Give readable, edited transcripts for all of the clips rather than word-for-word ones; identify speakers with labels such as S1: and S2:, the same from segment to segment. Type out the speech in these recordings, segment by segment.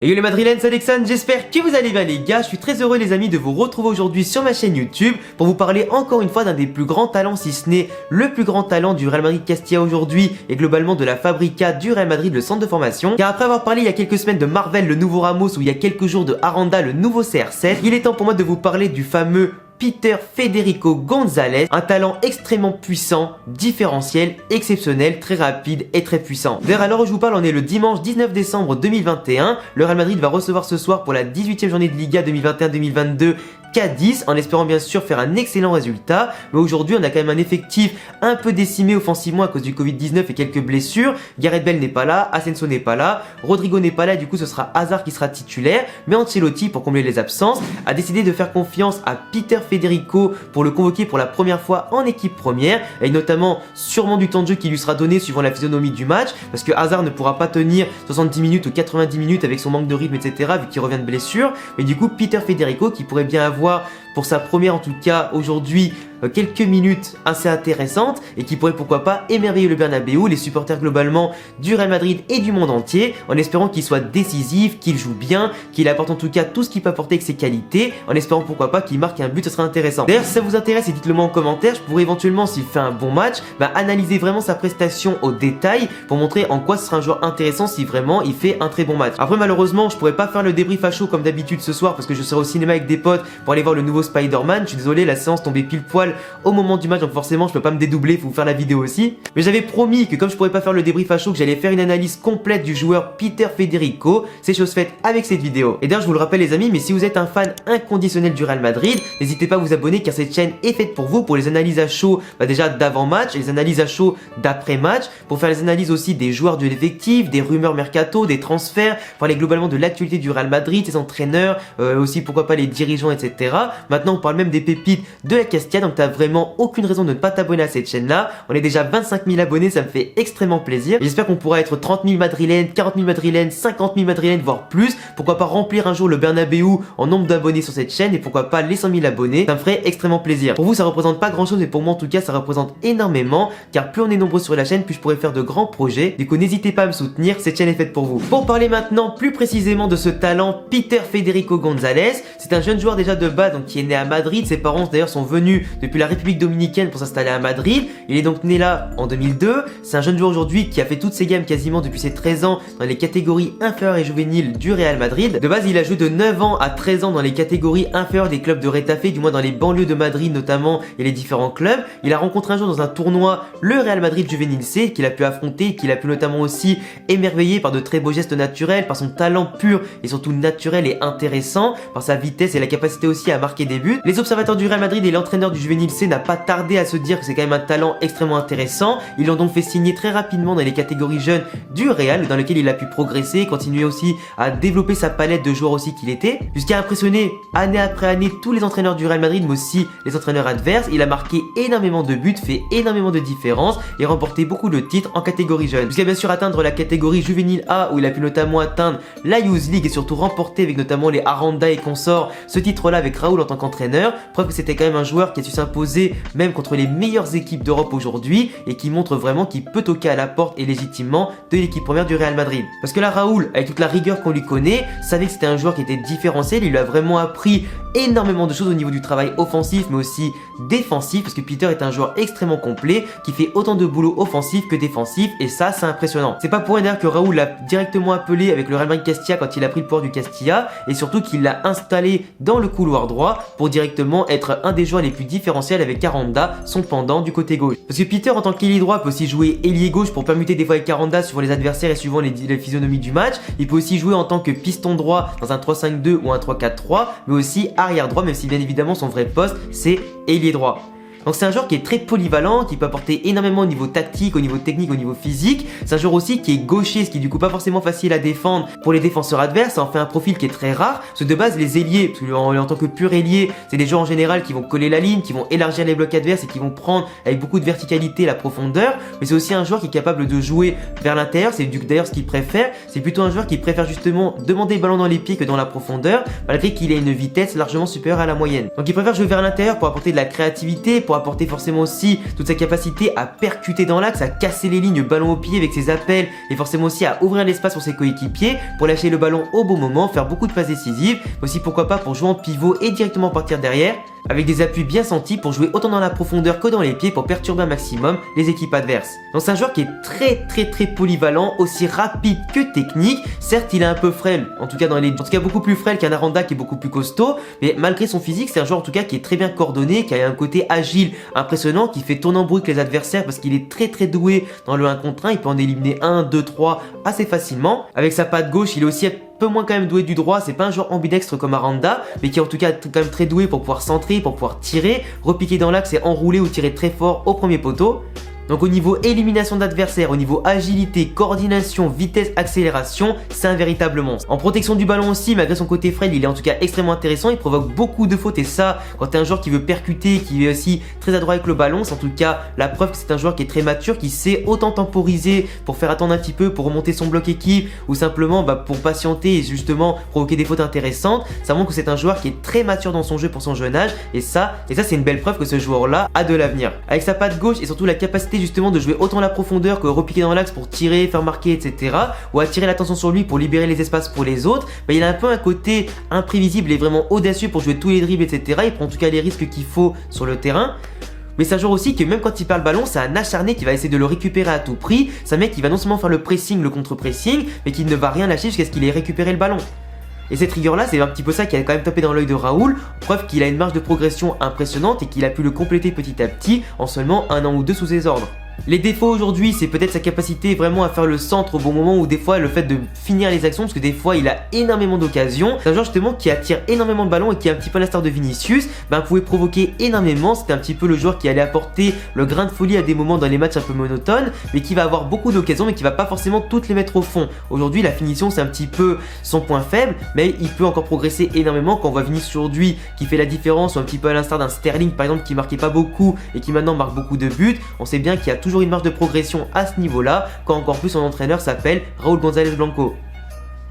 S1: Et yo les Madrilènes, c'est Alexandre, j'espère que vous allez bien les gars, je suis très heureux les amis de vous retrouver aujourd'hui sur ma chaîne YouTube pour vous parler encore une fois d'un des plus grands talents, si ce n'est le plus grand talent du Real Madrid Castilla aujourd'hui et globalement de la Fabrica du Real Madrid, le centre de formation. Car après avoir parlé il y a quelques semaines de Marvel, le nouveau Ramos, ou il y a quelques jours de Aranda, le nouveau CR7, il est temps pour moi de vous parler du fameux Peter Federico González, un talent extrêmement puissant, différentiel, exceptionnel, très rapide et très puissant. D'ailleurs, à l'heure où je vous parle, on est le dimanche 19 décembre 2021. Le Real Madrid va recevoir ce soir pour la 18e journée de Liga 2021-2022 Cadiz, en espérant bien sûr faire un excellent résultat. Mais aujourd'hui, on a quand même un effectif un peu décimé offensivement à cause du Covid-19 et quelques blessures. Gareth Bale n'est pas là, Asensio n'est pas là, Rodrigo n'est pas là, et du coup ce sera Hazard qui sera titulaire. Mais Ancelotti, pour combler les absences, a décidé de faire confiance à Peter Federico pour le convoquer pour la première fois en équipe première, avec notamment sûrement du temps de jeu qui lui sera donné suivant la physionomie du match, parce que Hazard ne pourra pas tenir 70 minutes ou 90 minutes avec son manque de rythme, etc., vu qu'il revient de blessure. Mais du coup, Peter Federico, qui pourrait bien avoir pour sa première en tout cas aujourd'hui quelques minutes assez intéressantes et qui pourrait pourquoi pas émerveiller le Bernabéu, les supporters globalement du Real Madrid et du monde entier, en espérant qu'il soit décisif, qu'il joue bien, qu'il apporte en tout cas tout ce qu'il peut apporter avec ses qualités, en espérant pourquoi pas qu'il marque un but, ce serait intéressant. D'ailleurs, si ça vous intéresse, dites-le moi en commentaire, je pourrais éventuellement, s'il fait un bon match, analyser vraiment sa prestation au détail pour montrer en quoi ce sera un joueur intéressant si vraiment il fait un très bon match. Après, malheureusement, je pourrais pas faire le débrief à chaud comme d'habitude ce soir parce que je serai au cinéma avec des potes pour aller voir le nouveau Spider-Man. Je suis désolé, la séance tombait pile poil au moment du match, donc forcément je peux pas me dédoubler, faut vous faire la vidéo aussi. Mais j'avais promis que comme je pourrais pas faire le débrief à chaud, que j'allais faire une analyse complète du joueur Peter Federico. C'est chose faite avec cette vidéo. Et d'ailleurs je vous le rappelle les amis, mais si vous êtes un fan inconditionnel du Real Madrid, n'hésitez pas à vous abonner car cette chaîne est faite pour vous, pour les analyses à chaud déjà d'avant-match et les analyses à chaud d'après-match, pour faire les analyses aussi des joueurs de l'effectif, des rumeurs mercato, des transferts, parler globalement de l'actualité du Real Madrid, ses entraîneurs, aussi pourquoi pas les dirigeants, etc. Maintenant on parle même des pépites de la Castilla, donc t'as vraiment aucune raison de ne pas t'abonner à cette chaîne là. On est déjà 25 000 abonnés, ça me fait extrêmement plaisir. J'espère qu'on pourra être 30 000 madrilènes, 40 000 madrilènes, 50 000 madrilènes, voire plus. Pourquoi pas remplir un jour le Bernabéu en nombre d'abonnés sur cette chaîne, et pourquoi pas les 100 000 abonnés, ça me ferait extrêmement plaisir. Pour vous ça représente pas grand chose, mais pour moi en tout cas ça représente énormément, car plus on est nombreux sur la chaîne, plus je pourrais faire de grands projets. Du coup n'hésitez pas à me soutenir, cette chaîne est faite pour vous. Pour parler maintenant plus précisément de ce talent Peter Federico González, c'est un jeune joueur déjà de base, donc qui est né à Madrid. Ses parents d'ailleurs sont venus depuis la République dominicaine pour s'installer à Madrid. Il est donc né là en 2002. C'est un jeune joueur aujourd'hui qui a fait toutes ses gammes quasiment depuis ses 13 ans dans les catégories inférieures et juvéniles du Real Madrid. De base, il a joué de 9 ans à 13 ans dans les catégories inférieures des clubs de Retafe, du moins dans les banlieues de Madrid notamment, et les différents clubs. Il a rencontré un jour dans un tournoi le Real Madrid Juvénile C qu'il a pu affronter, qu'il a pu notamment aussi émerveiller par de très beaux gestes naturels, par son talent pur et surtout naturel et intéressant, par sa vitesse et la capacité aussi à marquer des buts. Les observateurs du Real Madrid et l'entraîneur du Juvénile C n'a pas tardé à se dire que c'est quand même un talent extrêmement intéressant. Ils l'ont donc fait signer très rapidement dans les catégories jeunes du Real, dans lesquelles il a pu progresser, continuer aussi à développer sa palette de joueurs aussi qu'il était, jusqu'à impressionner année après année tous les entraîneurs du Real Madrid, mais aussi les entraîneurs adverses. Il a marqué énormément de buts, fait énormément de différences et remporté beaucoup de titres en catégorie jeune, jusqu'à bien sûr atteindre la catégorie juvénile A, où il a pu notamment atteindre la Youth League et surtout remporter avec notamment les Aranda et consorts ce titre-là avec Raúl en tant qu'entraîneur. Preuve que c'était quand même un joueur qui a su s'imposer même contre les meilleures équipes d'Europe aujourd'hui et qui montre vraiment qu'il peut toquer à la porte et légitimement de l'équipe première du Real Madrid. Parce que là, Raúl, avec toute la rigueur qu'on lui connaît, savait que c'était un joueur qui était différenciel. Il lui a vraiment appris énormément de choses au niveau du travail offensif mais aussi défensif, parce que Peter est un joueur extrêmement complet qui fait autant de boulot offensif que défensif, et ça c'est impressionnant. C'est pas pour rien d'ailleurs que Raúl l'a directement appelé avec le Real Madrid Castilla quand il a pris le pouvoir du Castilla, et surtout qu'il l'a installé dans le couloir droit pour directement être un des joueurs les plus différentiels avec Aranda, son pendant du côté gauche. Parce que Peter en tant qu'ailier droit peut aussi jouer ailier gauche pour permuter des fois avec Aranda suivant les adversaires et suivant les physionomies du match. Il peut aussi jouer en tant que piston droit dans un 3-5-2 ou un 3-4-3, mais aussi arrière droit, même si bien évidemment son vrai poste c'est ailier droit. Donc c'est un joueur qui est très polyvalent, qui peut apporter énormément au niveau tactique, au niveau technique, au niveau physique. C'est un joueur aussi qui est gaucher, ce qui est du coup pas forcément facile à défendre pour les défenseurs adverses. Ça en fait un profil qui est très rare. Parce que de base, les ailiers, parce en tant que pur ailier, c'est des joueurs en général qui vont coller la ligne, qui vont élargir les blocs adverses et qui vont prendre avec beaucoup de verticalité la profondeur. Mais c'est aussi un joueur qui est capable de jouer vers l'intérieur. C'est d'ailleurs ce qu'il préfère. C'est plutôt un joueur qui préfère justement demander le ballon dans les pieds que dans la profondeur, malgré qu'il ait une vitesse largement supérieure à la moyenne. Donc il préfère jouer vers l'intérieur pour apporter de la créativité, pour apporter forcément aussi toute sa capacité à percuter dans l'axe, à casser les lignes ballon au pied avec ses appels et forcément aussi à ouvrir l'espace pour ses coéquipiers, pour lâcher le ballon au bon moment, faire beaucoup de passes décisives, mais aussi pourquoi pas pour jouer en pivot et directement partir derrière, avec des appuis bien sentis pour jouer autant dans la profondeur que dans les pieds pour perturber un maximum les équipes adverses. Donc c'est un joueur qui est très polyvalent, aussi rapide que technique. Certes il est un peu frêle, en tout cas beaucoup plus frêle qu'un Aranda qui est beaucoup plus costaud, mais malgré son physique c'est un joueur en tout cas qui est très bien coordonné, qui a un côté agile impressionnant, qui fait tourner en bruit les adversaires parce qu'il est très doué dans le 1 contre 1, il peut en éliminer 1, 2, 3 assez facilement. Avec sa patte gauche il est aussi peu moins quand même doué du droit, c'est pas un joueur ambidextre comme Aranda, mais qui est en tout cas quand même très doué pour pouvoir centrer, pour pouvoir tirer, repiquer dans l'axe et enrouler ou tirer très fort au premier poteau. Donc au niveau élimination d'adversaires, au niveau agilité, coordination, vitesse, accélération, c'est un véritable monstre. En protection du ballon aussi, malgré son côté frêle, il est en tout cas extrêmement intéressant, il provoque beaucoup de fautes et ça, quand t'es un joueur qui veut percuter, qui est aussi très adroit avec le ballon, c'est en tout cas la preuve que c'est un joueur qui est très mature, qui sait autant temporiser pour faire attendre un petit peu, pour remonter son bloc équipe ou simplement pour patienter et justement provoquer des fautes intéressantes. Ça montre que c'est un joueur qui est très mature dans son jeu pour son jeune âge et ça c'est une belle preuve que ce joueur-là a de l'avenir. Avec sa patte gauche et surtout la capacité justement de jouer autant la profondeur que repiquer dans l'axe pour tirer, faire marquer, etc. ou attirer l'attention sur lui pour libérer les espaces pour les autres, il a un peu un côté imprévisible et vraiment audacieux pour jouer tous les dribbles, etc. Il prend en tout cas les risques qu'il faut sur le terrain. Mais c'est un joueur aussi que même quand il perd le ballon, c'est un acharné qui va essayer de le récupérer à tout prix. C'est un mec qui va non seulement faire le pressing, le contre-pressing, mais qui ne va rien lâcher jusqu'à ce qu'il ait récupéré le ballon. Et cette rigueur là c'est un petit peu ça qui a quand même tapé dans l'œil de Raoul, preuve qu'il a une marge de progression impressionnante et qu'il a pu le compléter petit à petit en seulement 1 an ou 2 sous ses ordres. Les défauts aujourd'hui, c'est peut-être sa capacité vraiment à faire le centre au bon moment ou des fois le fait de finir les actions parce que des fois il a énormément d'occasions. C'est un joueur justement qui attire énormément de ballons et qui est un petit peu à l'instar de Vinicius, pouvait provoquer énormément. C'était un petit peu le joueur qui allait apporter le grain de folie à des moments dans les matchs un peu monotones, mais qui va avoir beaucoup d'occasions mais qui va pas forcément toutes les mettre au fond. Aujourd'hui la finition c'est un petit peu son point faible, mais il peut encore progresser énormément. Quand on voit Vinicius aujourd'hui qui fait la différence, ou un petit peu à l'instar d'un Sterling par exemple qui marquait pas beaucoup et qui maintenant marque beaucoup de buts, on sait bien qu'il y a toujours une marge de progression à ce niveau-là, quand encore plus son entraîneur s'appelle Raúl González Blanco.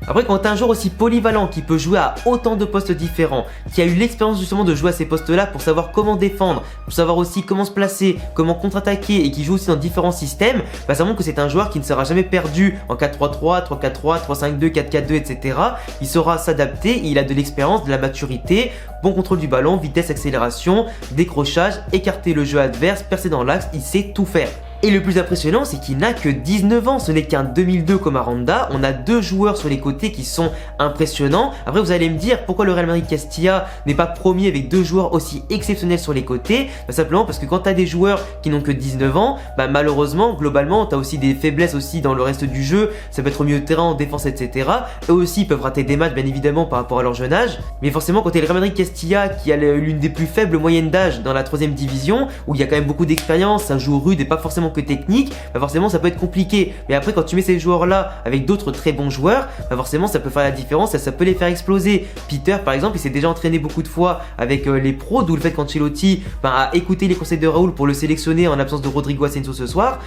S1: Après, quand t'as un joueur aussi polyvalent qui peut jouer à autant de postes différents, qui a eu l'expérience justement de jouer à ces postes-là pour savoir comment défendre, pour savoir aussi comment se placer, comment contre-attaquer et qui joue aussi dans différents systèmes, ça montre que c'est un joueur qui ne sera jamais perdu en 4-3-3, 3-4-3, 3-5-2, 4-4-2, etc. Il saura s'adapter, il a de l'expérience, de la maturité, bon contrôle du ballon, vitesse, accélération, décrochage, écarter le jeu adverse, percer dans l'axe, il sait tout faire. Et le plus impressionnant, c'est qu'il n'a que 19 ans, ce n'est qu'un 2002 comme Aranda. On a 2 joueurs sur les côtés qui sont impressionnants. Après, vous allez me dire pourquoi le Real Madrid Castilla n'est pas premier avec 2 joueurs aussi exceptionnels sur les côtés. Simplement parce que quand tu as des joueurs qui n'ont que 19 ans, malheureusement, globalement, tu as aussi des faiblesses aussi dans le reste du jeu. Ça peut être au milieu de terrain, en défense, etc. Eux aussi peuvent rater des matchs, bien évidemment, par rapport à leur jeune âge. Mais forcément, quand tu es le Real Madrid Castilla, qui a l'une des plus faibles moyennes d'âge dans la 3ème division, où il y a quand même beaucoup d'expérience, ça joue rude et pas forcément que technique, forcément ça peut être compliqué. Mais après quand tu mets ces joueurs là avec d'autres très bons joueurs, forcément ça peut faire la différence et ça peut les faire exploser. Peter par exemple, il s'est déjà entraîné beaucoup de fois avec les pros, d'où le fait qu'Ancelotti a écouté les conseils de Raoul pour le sélectionner en l'absence de Rodrigo Asensio ce soir.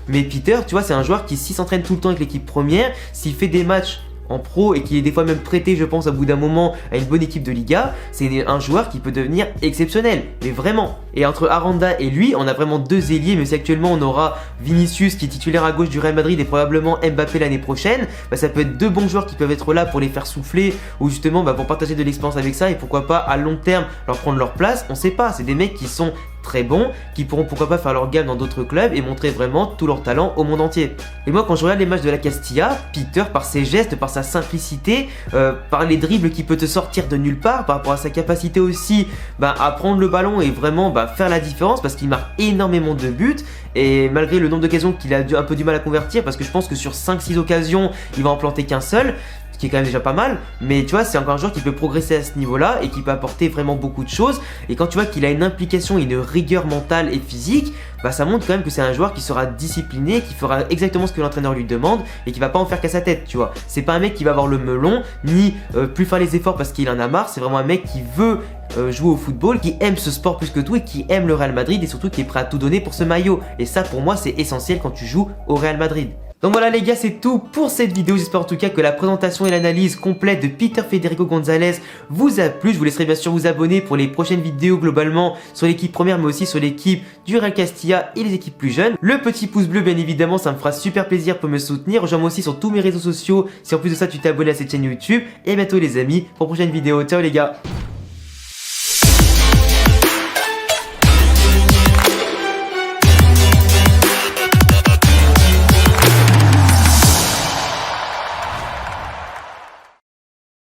S1: Mais Peter, tu vois, c'est un joueur qui s'il s'entraîne tout le temps avec l'équipe première, s'il fait des matchs en pro et qui est des fois même prêté, je pense, à bout d'un moment à une bonne équipe de Liga, c'est un joueur qui peut devenir exceptionnel, mais vraiment. Et entre Aranda et lui, on a vraiment 2 ailiers, mais si actuellement on aura Vinicius qui est titulaire à gauche du Real Madrid et probablement Mbappé l'année prochaine, ça peut être 2 bons joueurs qui peuvent être là pour les faire souffler ou justement pour partager de l'expérience avec ça et pourquoi pas à long terme leur prendre leur place. On sait pas, c'est des mecs qui sont très bons, qui pourront pourquoi pas faire leur gamme dans d'autres clubs et montrer vraiment tout leur talent au monde entier. Et moi quand je regarde les matchs de la Castilla, Peter par ses gestes, par sa simplicité, par les dribbles qui peut te sortir de nulle part, par rapport à sa capacité aussi à prendre le ballon et vraiment faire la différence parce qu'il marque énormément de buts et malgré le nombre d'occasions qu'il a un peu du mal à convertir parce que je pense que sur 5-6 occasions il va en planter qu'un seul, ce qui est quand même déjà pas mal, mais tu vois c'est encore un joueur qui peut progresser à ce niveau là et qui peut apporter vraiment beaucoup de choses. Et quand tu vois qu'il a une implication et une rigueur mentale et physique, ça montre quand même que c'est un joueur qui sera discipliné, qui fera exactement ce que l'entraîneur lui demande et qui va pas en faire qu'à sa tête, tu vois. C'est pas un mec qui va avoir le melon ni plus faire les efforts parce qu'il en a marre, c'est vraiment un mec qui veut jouer au football, qui aime ce sport plus que tout et qui aime le Real Madrid et surtout qui est prêt à tout donner pour ce maillot. Et ça pour moi c'est essentiel quand tu joues au Real Madrid. Donc voilà les gars, c'est tout pour cette vidéo. J'espère en tout cas que la présentation et l'analyse complète de Peter Federico González vous a plu. Je vous laisserai bien sûr vous abonner pour les prochaines vidéos globalement sur l'équipe première mais aussi sur l'équipe du Real Castilla et les équipes plus jeunes. Le petit pouce bleu bien évidemment, ça me fera super plaisir pour me soutenir. Rejoins-moi aussi sur tous mes réseaux sociaux si en plus de ça tu t'es abonné à cette chaîne YouTube. Et à bientôt les amis pour une prochaine vidéo. Ciao les gars.